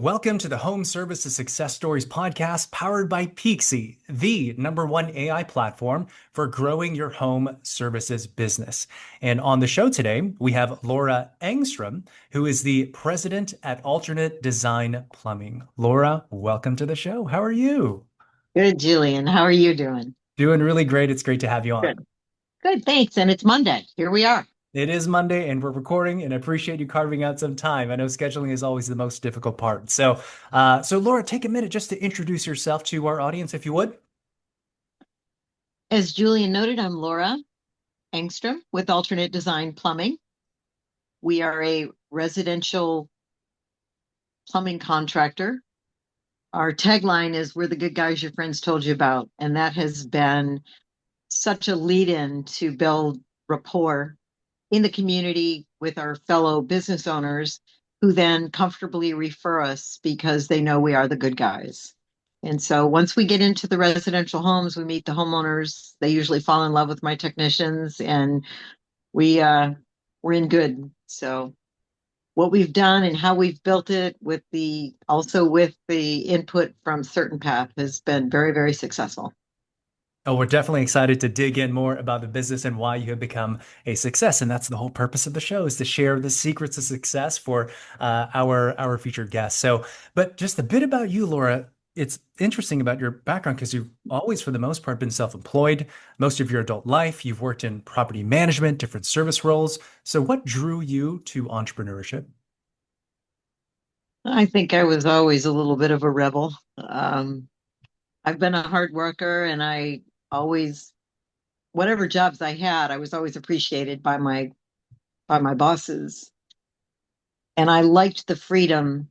Welcome to the Home Services Success Stories podcast powered by Peakzi, the #1 AI platform for growing your home services business. And on the show today, we have Laura Engstrom, who is the president at Alternate Design Plumbing. Laura, welcome to the show. How are you? Good, Julian. How are you doing? Doing really great. It's great to have you on. Good. Good, thanks. And it's Monday. Here we are. It is Monday and we're recording, and I appreciate you carving out some time. I know scheduling is always the most difficult part. So Laura, take a minute just to introduce yourself to our audience, if you would. As Julian noted, I'm Laura Engstrom with Alternate Design Plumbing. We are a residential plumbing contractor. Our tagline is "We're the good guys your friends told you about." And that has been such a lead-in to build rapport in the community with our fellow business owners who then comfortably refer us because they know we are the good guys. And so once we get into the residential homes, we meet the homeowners. They usually fall in love with my technicians, and we're in good. So what we've done and how we've built it with the input from Certain Path has been very, very successful. Oh, we're definitely excited to dig in more about the business and why you have become a success. And that's the whole purpose of the show, is to share the secrets of success for our featured guests. But just a bit about you, Laura. It's interesting about your background because you've always, for the most part, been self-employed. Most of your adult life, you've worked in property management, different service roles. So what drew you to entrepreneurship? I think I was always a little bit of a rebel. I've been a hard worker, and I always, whatever jobs I had, I was always appreciated by my bosses. And I liked the freedom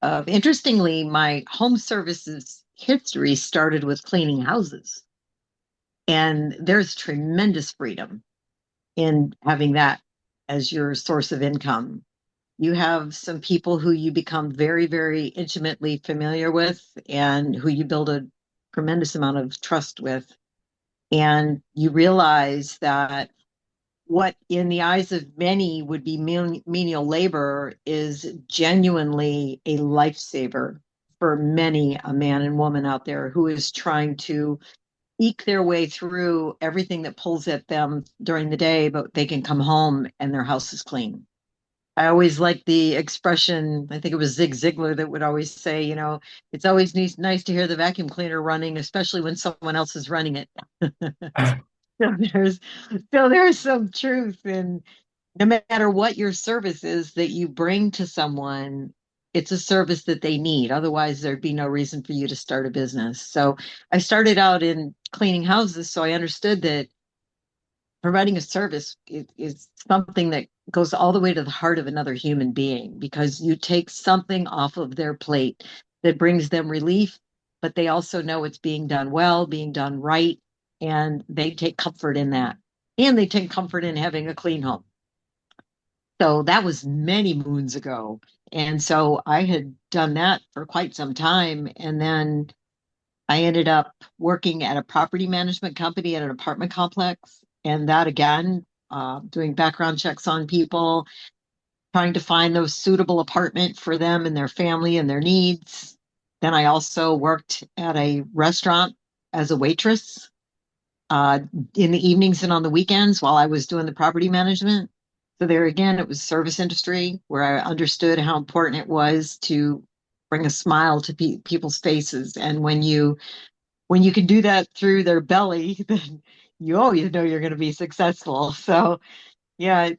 of, interestingly, my home services history started with cleaning houses. And there's tremendous freedom in having that as your source of income. You have some people who you become very, very intimately familiar with and who you build a tremendous amount of trust with. And you realize that what in the eyes of many would be menial labor is genuinely a lifesaver for many a man and woman out there who is trying to eke their way through everything that pulls at them during the day, but they can come home and their house is clean. I always like the expression, I think it was Zig Ziglar that would always say, it's always nice to hear the vacuum cleaner running, especially when someone else is running it. So there's some truth in, no matter what your service is that you bring to someone, it's a service that they need. Otherwise, there'd be no reason for you to start a business. So I started out in cleaning houses, so I understood that providing a service is something that goes all the way to the heart of another human being, because you take something off of their plate that brings them relief, but they also know it's being done well, being done right, and they take comfort in that. And they take comfort in having a clean home. So that was many moons ago. And so I had done that for quite some time. And then I ended up working at a property management company at an apartment complex. And that again, doing background checks on people, trying to find those suitable apartment for them and their family and their needs. Then I also worked at a restaurant as a waitress uh, in the evenings and on the weekends while I was doing the property management. So there again, it was service industry where I understood how important it was to bring a smile to people's faces. And when you can do that through their belly, then you always know you're going to be successful. So yeah,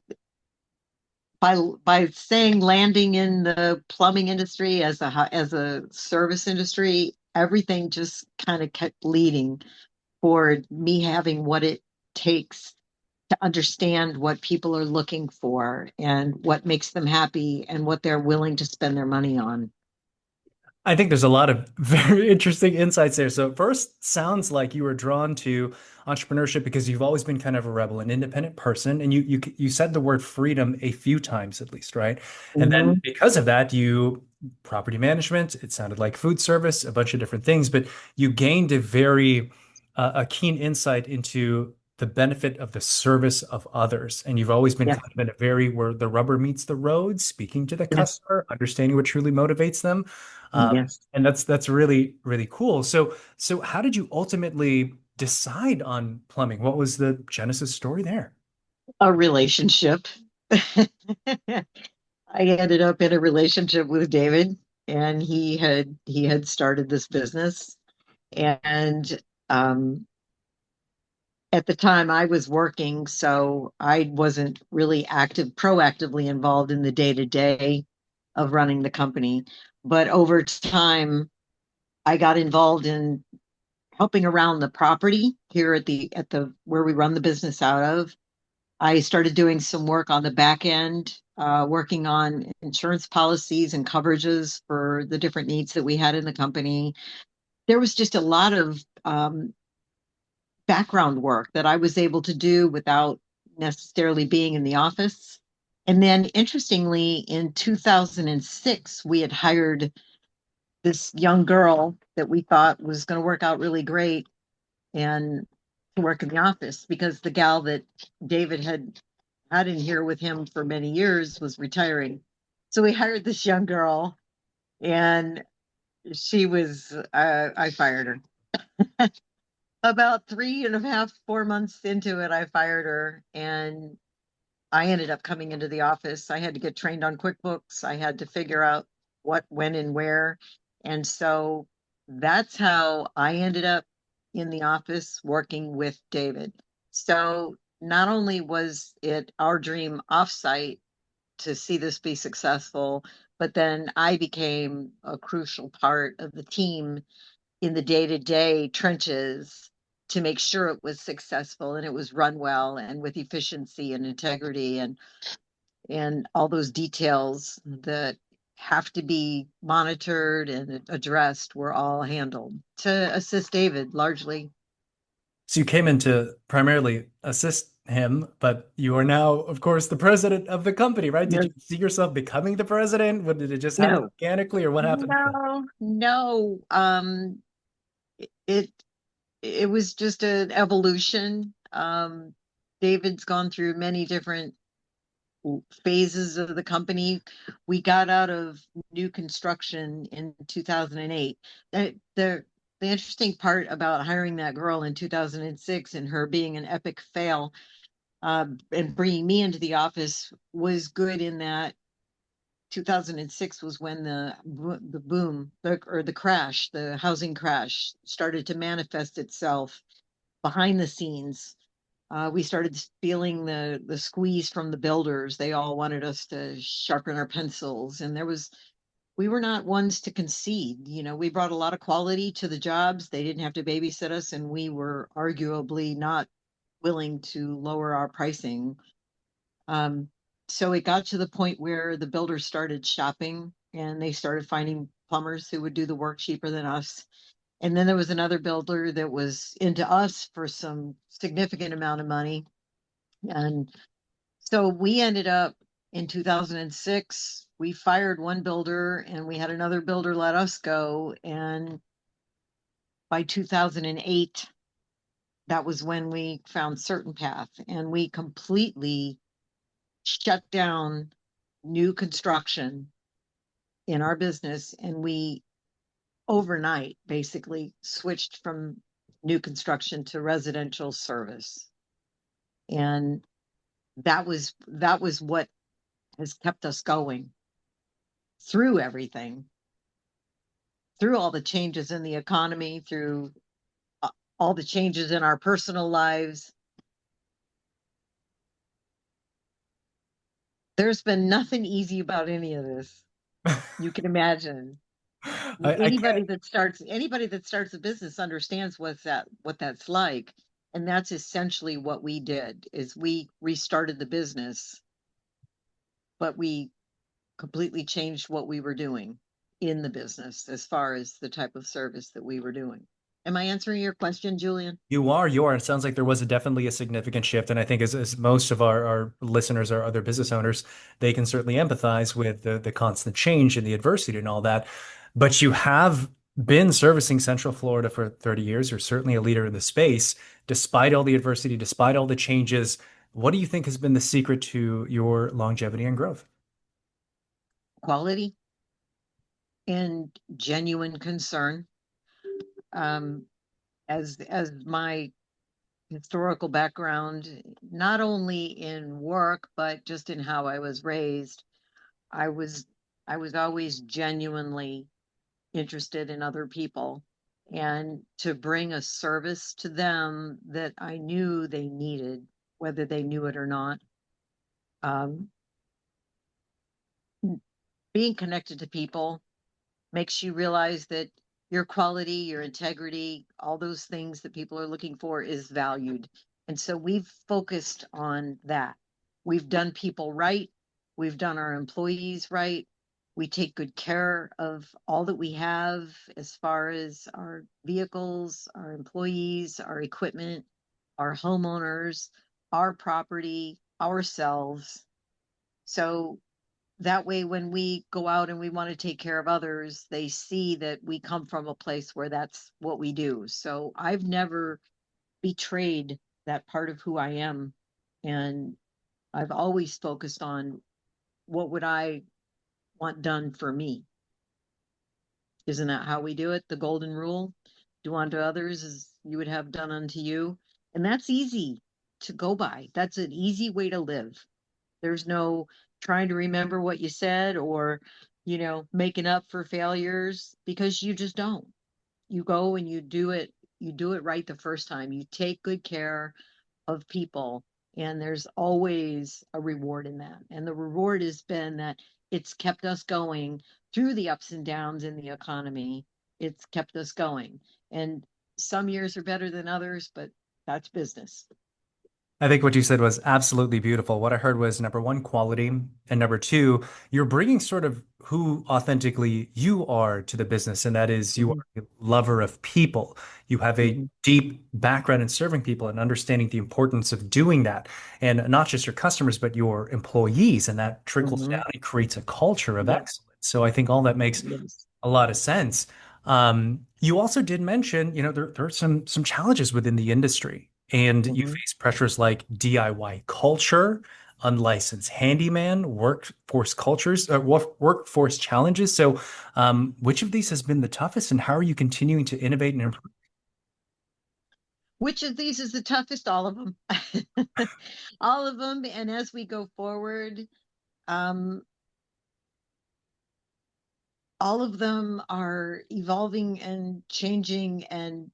by saying landing in the plumbing industry as a service industry, everything just kind of kept leading for me having what it takes to understand what people are looking for and what makes them happy and what they're willing to spend their money on. I think there's a lot of very interesting insights there. So first, sounds like you were drawn to entrepreneurship because you've always been kind of a rebel, an independent person, and you said the word freedom a few times at least, right? And then Mhm. because of that, you property management, it sounded like food service, a bunch of different things, but you gained a keen insight into the benefit of the service of others. And you've always been Yes, kind of in a very where the rubber meets the road, speaking to the yes, customer, understanding what truly motivates them. yes. And that's really, really cool. So how did you ultimately decide on plumbing? What was the genesis story there? A relationship. I ended up in a relationship with David, and he had started this business. And at the time I was working, so I wasn't really proactively involved in the day-to-day of running the company. But over time, I got involved in helping around the property here at the where we run the business out of. I started doing some work on the back end, working on insurance policies and coverages for the different needs that we had in the company. There was just a lot of background work that I was able to do without necessarily being in the office. And then, interestingly, in 2006, we had hired this young girl that we thought was going to work out really great and to work in the office because the gal that David had in here with him for many years was retiring. So we hired this young girl, and I fired her. About 3.5, 4 months into it, I fired her, and I ended up coming into the office. I had to get trained on QuickBooks. I had to figure out what, when, and where. And so that's how I ended up in the office working with David. So not only was it our dream offsite to see this be successful, but then I became a crucial part of the team in the day-to-day trenches to make sure it was successful and it was run well and with efficiency and integrity and all those details that have to be monitored and addressed were all handled to assist David largely. So you came in to primarily assist him, but you are now, of course, the president of the company, right? Did Yes. you see yourself becoming the president? What did it just happen No, organically, or what happened there? no. It it was just an evolution. David's gone through many different phases of the company. We got out of new construction in 2008. The interesting part about hiring that girl in 2006 and her being an epic fail, and bringing me into the office was good in that 2006 was when the boom or the crash, the housing crash started to manifest itself behind the scenes. We started feeling the squeeze from the builders. They all wanted us to sharpen our pencils, and we were not ones to concede. We brought a lot of quality to the jobs. They didn't have to babysit us, and we were arguably not willing to lower our pricing. Um, so it got to the point where the builders started shopping, and they started finding plumbers who would do the work cheaper than us. And then there was another builder that was into us for some significant amount of money. And so we ended up in 2006, we fired one builder and we had another builder let us go. And by 2008, that was when we found Certain Path and we completely shut down new construction in our business. And we overnight basically switched from new construction to residential service. And that was what has kept us going through everything, through all the changes in the economy, through uh, all the changes in our personal lives. There's been nothing easy about any of this. You can imagine. I can't. Anybody that starts a business understands what that's like. And that's essentially what we did is we restarted the business, but we completely changed what we were doing in the business as far as the type of service that we were doing. Am I answering your question, Julian? You are. It sounds like there was definitely a significant shift. And I think as most of our listeners are other business owners, they can certainly empathize with the constant change and the adversity and all that. But you have been servicing Central Florida for 30 years. You're certainly a leader in the space. Despite all the adversity, despite all the changes, what do you think has been the secret to your longevity and growth? Quality and genuine concern. Um, as my historical background, not only in work, but just in how I was raised, I was I was always genuinely interested in other people and to bring a service to them that I knew they needed, whether they knew it or not. Um, Being connected to people makes you realize that your quality, your integrity, all those things that people are looking for is valued. And so we've focused on that. We've done people right. We've done our employees right. We take good care of all that we have as far as our vehicles, our employees, our equipment, our homeowners, our property, ourselves. So that way, when we go out and we want to take care of others, they see that we come from a place where that's what we do. So I've never betrayed that part of who I am. And I've always focused on what would I want done for me. Isn't that how we do it? The golden rule: do unto others as you would have done unto you. And that's easy to go by. That's an easy way to live. There's no trying to remember what you said or, making up for failures, because you just don't. You go and you do it right the first time. You take good care of people, and there's always a reward in that. And the reward has been that it's kept us going through the ups and downs in the economy. It's kept us going. And some years are better than others, but that's business. I think what you said was absolutely beautiful. What I heard was number one, quality, and number two, you're bringing sort of who authentically you are to the business, and that is you Mhm, are a lover of people. You have a mhm, deep background in serving people and understanding the importance of doing that, and not just your customers, but your employees, and that trickles down mhm. and creates a culture of Yes, excellence. So I think all that makes yes. a lot of sense. You also did mention, there are some challenges within the industry, and you Mhm. face pressures like DIY culture, unlicensed handyman, workforce cultures, workforce challenges. So, which of these has been the toughest, and how are you continuing to innovate and improve? Which of these is the toughest? All of them. All of them. And as we go forward, um, all of them are evolving and changing, and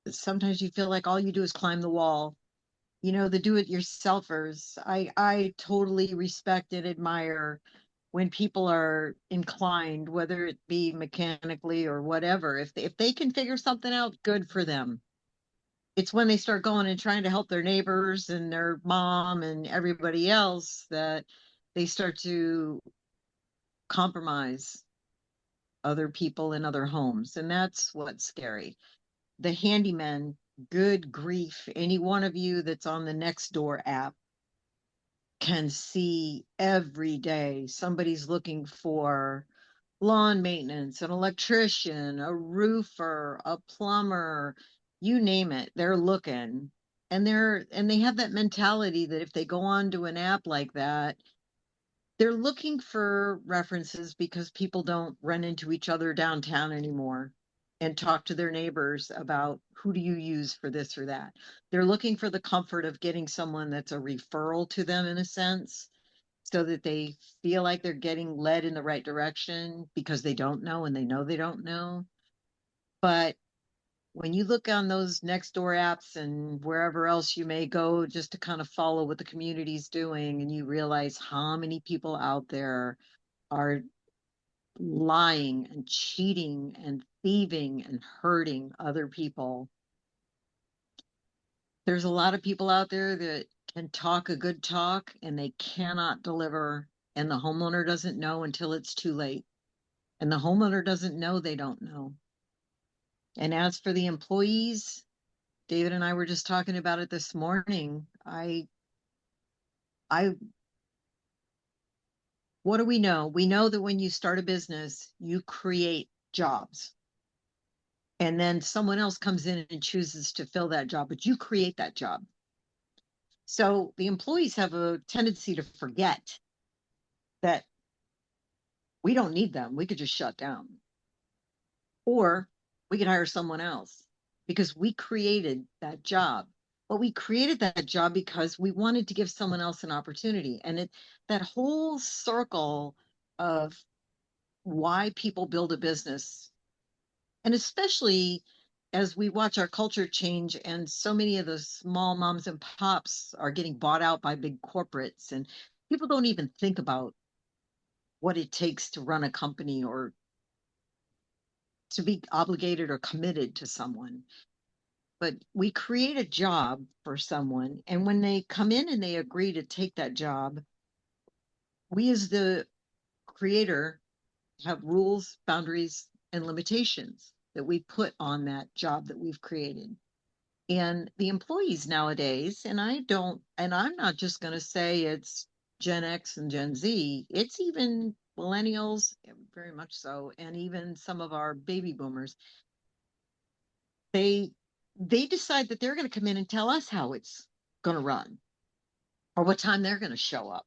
sometimes you feel like all you do is climb the wall. The do-it-yourselfers. I totally respect and admire when people are inclined, whether it be mechanically or whatever. If they can figure something out, good for them. It's when they start going and trying to help their neighbors and their mom and everybody else that they start to compromise other people in other homes. And that's what's scary. The handyman, good grief, any one of you that's on the Nextdoor app can see every day somebody's looking for lawn maintenance, an electrician, a roofer, a plumber, you name it, they're looking. And they have that mentality that if they go on to an app like that, they're looking for references because people don't run into each other downtown anymore and talk to their neighbors about who do you use for this or that. They're looking for the comfort of getting someone that's a referral to them in a sense, so that they feel like they're getting led in the right direction because they don't know and they know they don't know. But when you look on those next door apps and wherever else you may go just to kind of follow what the community's doing, and you realize how many people out there are lying and cheating and thieving and hurting other people. There's a lot of people out there that can talk a good talk and they cannot deliver, and the homeowner doesn't know until it's too late. And the homeowner doesn't know they don't know. And as for the employees, David and I were just talking about it this morning. I What do we know? We know that when you start a business, you create jobs. And then someone else comes in and chooses to fill that job, but you create that job. So the employees have a tendency to forget that we don't need them. We could just shut down, or we could hire someone else because we created that job. But we created that job because we wanted to give someone else an opportunity. And that whole circle of why people build a business, and especially as we watch our culture change and so many of the small moms and pops are getting bought out by big corporates, and people don't even think about what it takes to run a company or to be obligated or committed to someone. But we create a job for someone, and when they come in and they agree to take that job, we as the creator have rules, boundaries, and limitations that we put on that job that we've created. And the employees nowadays, and I'm not just going to say it's Gen X and Gen Z, it's even millennials, very much so, and even some of our baby boomers. They they decide that they're going to come in and tell us how it's going to run or what time they're going to show up.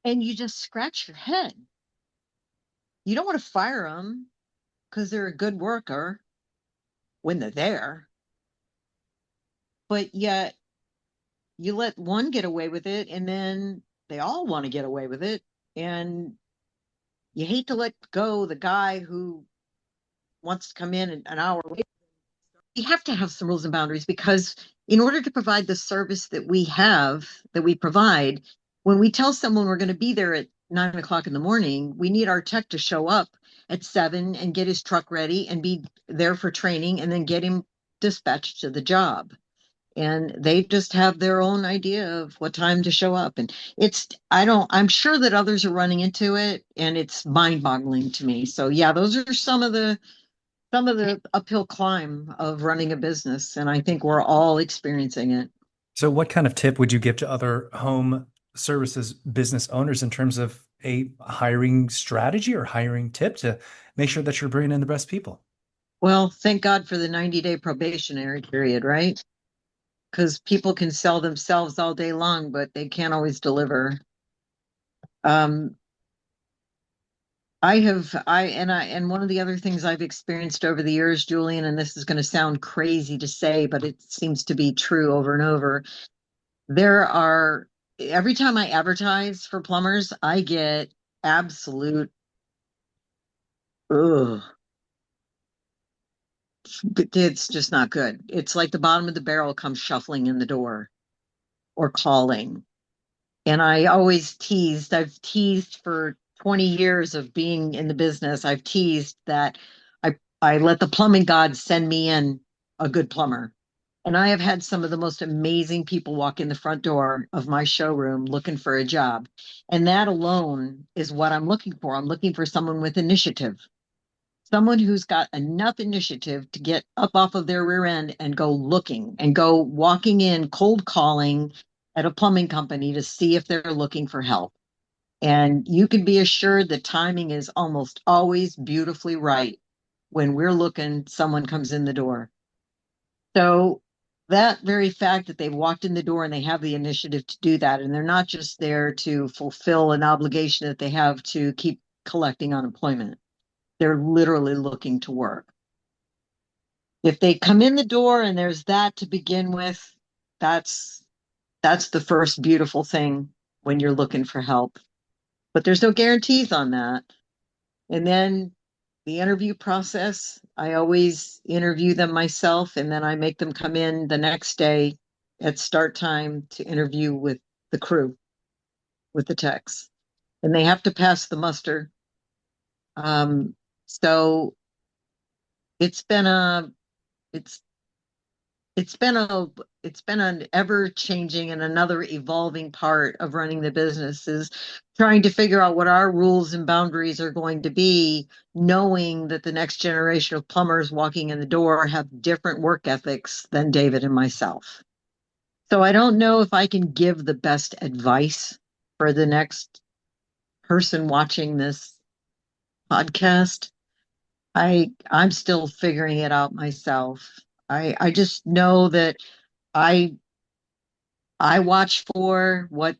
And you just scratch your head. You don't want to fire them because they're a good worker when they're there, but yet you let one get away with it and then they all want to get away with it. And you hate to let go the guy who wants to come in an hour later. You have to have some rules and boundaries because in order to provide the service that we provide, when we tell someone we're going to be there at 9 o'clock in the morning, we need our tech to show up at 7 and get his truck ready and be there for training and then get him dispatched to the job. And they just have their own idea of what time to show up. And I'm sure that others are running into it and it's mind boggling to me. So yeah, those are some of the uphill climb of running a business. And I think we're all experiencing it. So, what kind of tip would you give to other home services business owners in terms of a hiring strategy or hiring tip to make sure that you're bringing in the best people? Well, thank God for the 90-day probationary period, right? Because people can sell themselves all day long, but they can't always deliver. Um, and one of the other things I've experienced over the years, Julian, and this is going to sound crazy to say, but it seems to be true over and over. There are, every time I advertise for plumbers, I get absolute, ugh, it's just not good. It's like the bottom of the barrel comes shuffling in the door or calling. And I've teased for 20 years of being in the business. I've teased that I let the plumbing gods send me in a good plumber. And I have had some of the most amazing people walk in the front door of my showroom looking for a job. And that alone is what I'm looking for. I'm looking for someone with initiative, someone who's got enough initiative to get up off of their rear end and go looking and go walking in cold calling at a plumbing company to see if they're looking for help. And you can be assured the timing is almost always beautifully right when we're looking, someone comes in the door. So that very fact that they've walked in the door and they have the initiative to do that, and they're not just there to fulfill an obligation that they have to keep collecting unemployment. They're literally looking to work. If they come in the door and there's that to begin with, that's that's the first beautiful thing when you're looking for help. But there's no guarantees on that. And then the interview process, I always interview them myself and then I make them come in the next day at start time to interview with the crew, with the techs. And they have to pass the muster. So it's been a it's it's been a it's been an ever changing and another evolving part of running the business is trying to figure out what our rules and boundaries are going to be, knowing that the next generation of plumbers walking in the door have different work ethics than David and myself. So I don't know if I can give the best advice for the next person watching this podcast, I'm still figuring it out myself. I just know that I I watch for what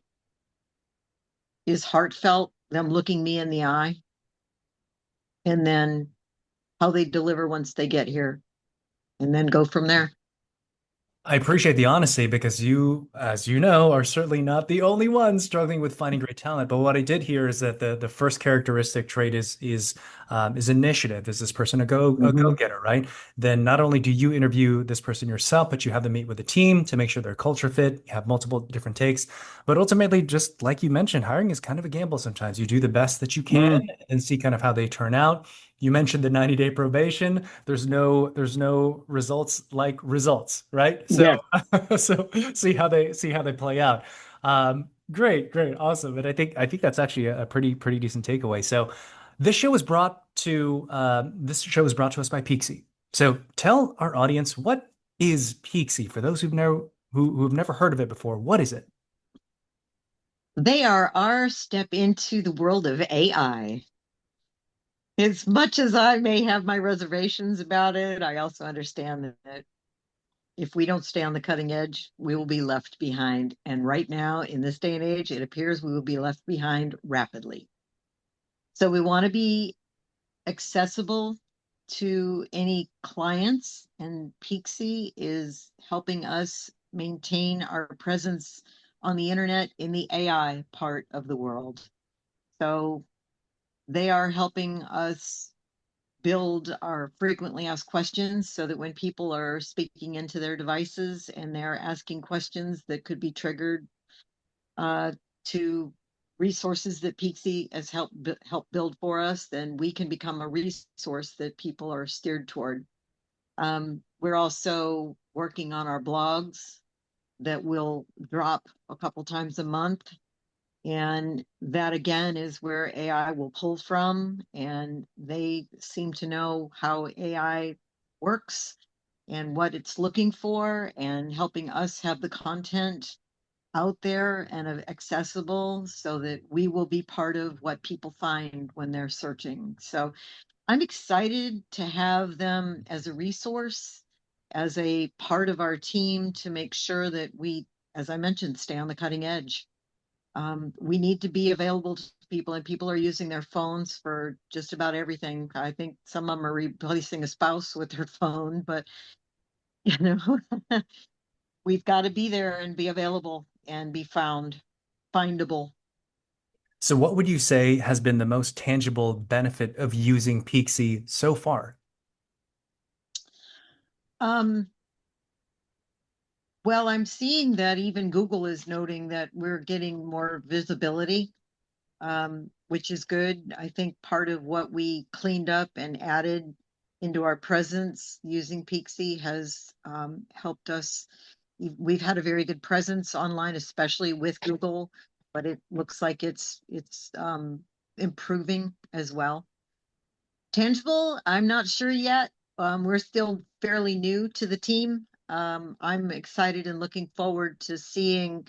is heartfelt, them looking me in the eye, and then how they deliver once they get here, and then go from there. I appreciate the honesty because you, as you know, are certainly not the only one struggling with finding great talent. But what I did hear is that the first characteristic trait is initiative. Is this person a Hmm. go-getter, right? Then not only do you interview this person yourself, but you have them meet with the team to make sure their culture fit. You have multiple different takes. But ultimately, just like you mentioned, hiring is kind of a gamble sometimes. You do the best that you can Mm, and see kind of how they turn out. You mentioned the 90-day probation. There's no results like results, right? So yes. so see how they play out. Great, awesome. And I think that's actually a pretty decent takeaway. So this show was brought to us by Peakzi. So tell our audience, what is Peakzi for those who've never heard of it before? What is it? They are our step into the world of AI. As much as I may have my reservations about it, I also understand that if we don't stay on the cutting edge, we will be left behind. And right now, in this day and age, it appears we will be left behind rapidly. So we want to be accessible to any clients, and Peakzi is helping us maintain our presence on the internet in the AI part of the world. So they are helping us build our frequently asked questions so that when people are speaking into their devices and they're asking questions that could be triggered uh, to resources that Peakzi has helped build for us, then we can become a resource that people are steered toward. We're also working on our blogs that will drop a couple times a month. And that again is where AI will pull from. And they seem to know how AI works and what it's looking for and helping us have the content out there and accessible so that we will be part of what people find when they're searching. So I'm excited to have them as a resource, as a part of our team to make sure that we, as I mentioned, stay on the cutting edge. We need to be available to people, and people are using their phones for just about everything. I think some of them are replacing a spouse with their phone, but you know, we've got to be there and be available and be findable. So what would you say has been the most tangible benefit of using Peaksy so far? Um, well, I'm seeing that even Google is noting that we're getting more visibility, which is good. I think part of what we cleaned up and added into our presence using Peakzy has helped us. We've had a very good presence online, especially with Google, but it looks like it's improving as well. Tangible, I'm not sure yet. We're still fairly new to the team. I'm excited and looking forward to seeing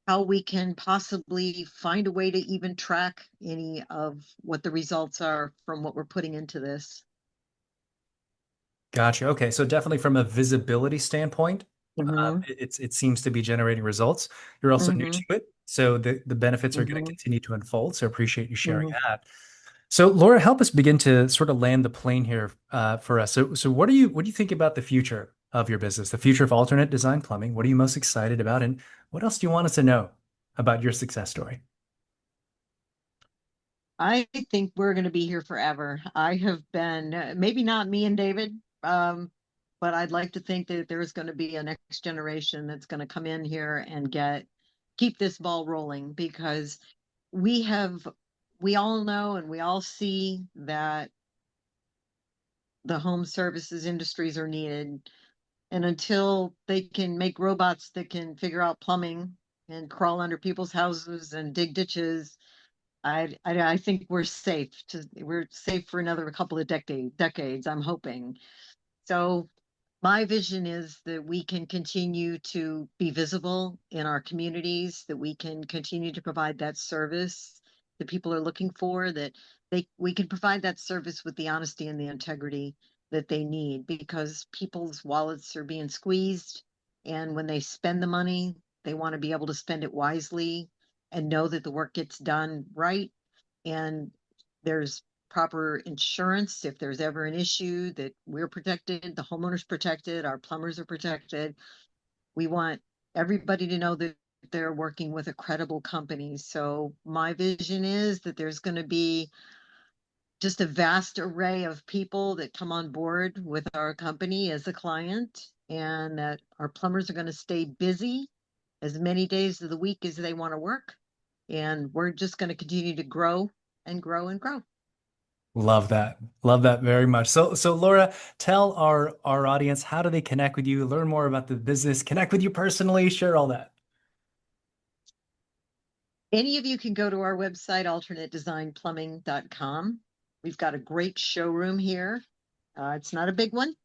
how we can possibly find a way to even track any of what the results are from what we're putting into this. Gotcha. Okay, so definitely from a visibility standpoint, Mm-hmm. it seems to be generating results. You're also new Mm-hmm. to it, so the benefits are going to Mm-hmm. continue to unfold. So appreciate you sharing Mm-hmm. that. So Laura, help us begin to sort of land the plane here for us. So what do you think about the future of your business, the future of alternate design plumbing? What are you most excited about, and what else do you want us to know about your success story? I think we're going to be here forever. I have been, maybe not me and David, but I'd like to think that there's going to be a next generation that's going to come in here and keep this ball rolling because we have, we all know and we all see that the home services industries are needed. And until they can make robots that can figure out plumbing and crawl under people's houses and dig ditches, I think we're safe for another couple of decades, I'm hoping. So my vision is that we can continue to be visible in our communities, that we can continue to provide that service, that people are looking for, that we can provide that service with the honesty and the integrity that they need, because people's wallets are being squeezed, and when they spend the money, they want to be able to spend it wisely and know that the work gets done right, and there's proper insurance if there's ever an issue, that we're protected, the homeowner's protected, our plumbers are protected. We want everybody to know that they're working with a credible company. So my vision is that there's going to be just a vast array of people that come on board with our company as a client, and that our plumbers are going to stay busy as many days of the week as they want to work. And we're just going to continue to grow and grow and grow. Love that. Love that very much. So Laura, tell our audience, how do they connect with you, learn more about the business, connect with you personally, share all that. Any of you can go to our website, alternatedesignplumbing.com. We've got a great showroom here. It's not a big one,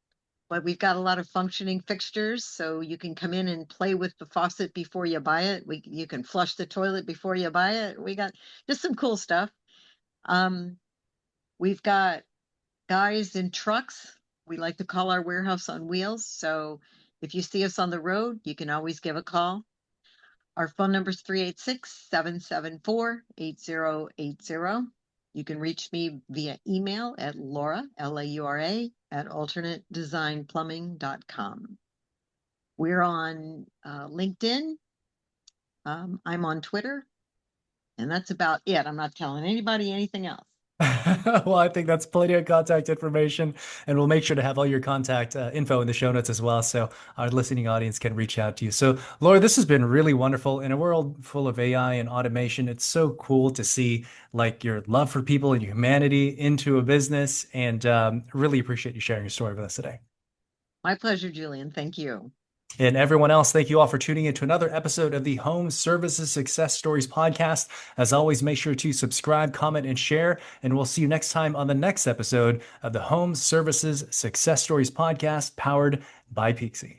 but we've got a lot of functioning fixtures, so you can come in and play with the faucet before you buy it. You can flush the toilet before you buy it. We got just some cool stuff. Um, we've got guys in trucks. We like to call our warehouse on wheels. So if you see us on the road, you can always give a call. Our phone number is 386-774-8080. You can reach me via email at Laura, Laura, at alternatedesignplumbing.com. We're on LinkedIn. I'm on Twitter, and that's about it. I'm not telling anybody anything else. Well, I think that's plenty of contact information, and we'll make sure to have all your contact info in the show notes as well, so our listening audience can reach out to you. So, Laura, this has been really wonderful. In a world full of AI and automation, it's so cool to see like your love for people and humanity into a business, and really appreciate you sharing your story with us today. My pleasure, Julian. Thank you. And everyone else, thank you all for tuning in to another episode of the Home Services Success Stories podcast. As always, make sure to subscribe, comment, and share. And we'll see you next time on the next episode of the Home Services Success Stories podcast, powered by Peakzi.